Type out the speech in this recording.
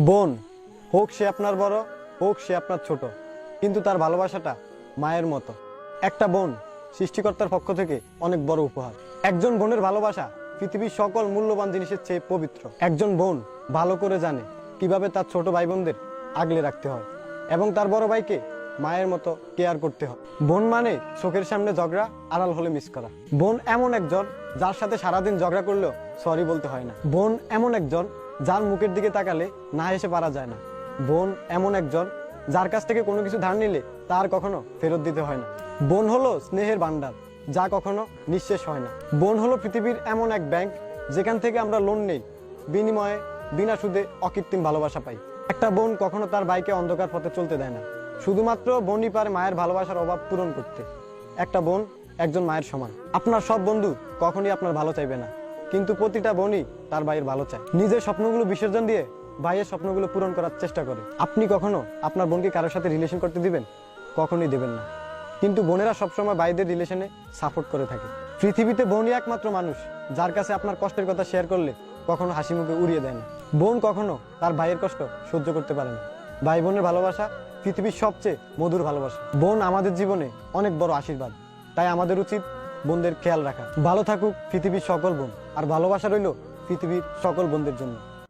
বোন, হোক সে আপনার বড়, হোক সে আপনার ছোট, কিন্তু তার ভালোবাসাটা মায়ের মতো। একটা বোন সৃষ্টিকর্তার পক্ষ থেকে অনেক বড় উপহার। একজন বোনের ভালোবাসা পৃথিবীর সকল মূল্যবান জিনিসের চেয়ে পবিত্র। একজন বোন ভালো করে জানে কিভাবে তার ছোট ভাই বোনদের আগলে রাখতে হয় এবং তার বড় ভাইকে মায়ের মতো কেয়ার করতে হয়। বোন মানে চোখের সামনে ঝগড়া, আড়াল হলে মিস করা। বোন এমন একজন যার সাথে সারাদিন ঝগড়া করলেও সরি বলতে হয় না। বোন এমন একজন যার মুখের দিকে তাকালে না হেসে পারা যায় না। বোন এমন একজন যার কাছ থেকে কোনো কিছু ধার নিলে তার কখনো ফেরত দিতে হয় না। বোন হলো স্নেহের ভান্ডার, যা কখনো নিঃশেষ হয় না। বোন হলো পৃথিবীর এমন এক ব্যাংক যেখান থেকে আমরা লোন নেই, বিনিময়ে বিনা সুদে অকৃত্রিম ভালোবাসা পাই। একটা বোন কখনো তার ভাইকে অন্ধকার পথে চলতে দেয় না, শুধুমাত্র বোনই পারে মায়ের ভালোবাসার অভাব পূরণ করতে। একটা বোন একজন মায়ের সমান। আপনার সব বন্ধু কখনই আপনার ভালো চাইবে না, কিন্তু প্রতিটা বোনই তার ভাইয়ের ভালো চায়। নিজের স্বপ্নগুলো বিসর্জন দিয়ে ভাইয়ের স্বপ্নগুলো পূরণ করার চেষ্টা করে। আপনি কখনো আপনার বোনকে কারোর সাথে রিলেশন করতে দিবেন? কখনোই দেবেন না, কিন্তু বোনেরা সবসময় ভাইদের রিলেশনে সাপোর্ট করে থাকে। পৃথিবীতে বোনই একমাত্র মানুষ যার কাছে আপনার কষ্টের কথা শেয়ার করলে কখনো হাসি মুখে উড়িয়ে দেয় না। বোন কখনো তার ভাইয়ের কষ্ট সহ্য করতে পারে না। ভাই বোনের ভালোবাসা পৃথিবীর সবচেয়ে মধুর ভালোবাসা। বোন আমাদের জীবনে অনেক বড় আশীর্বাদ, তাই আমাদের উচিত বোনদের খেয়াল রাখা। ভালো থাকুক পৃথিবীর সকল বোন, আর ভালোবাসা রইল পৃথিবীর সকল বোনদের জন্য।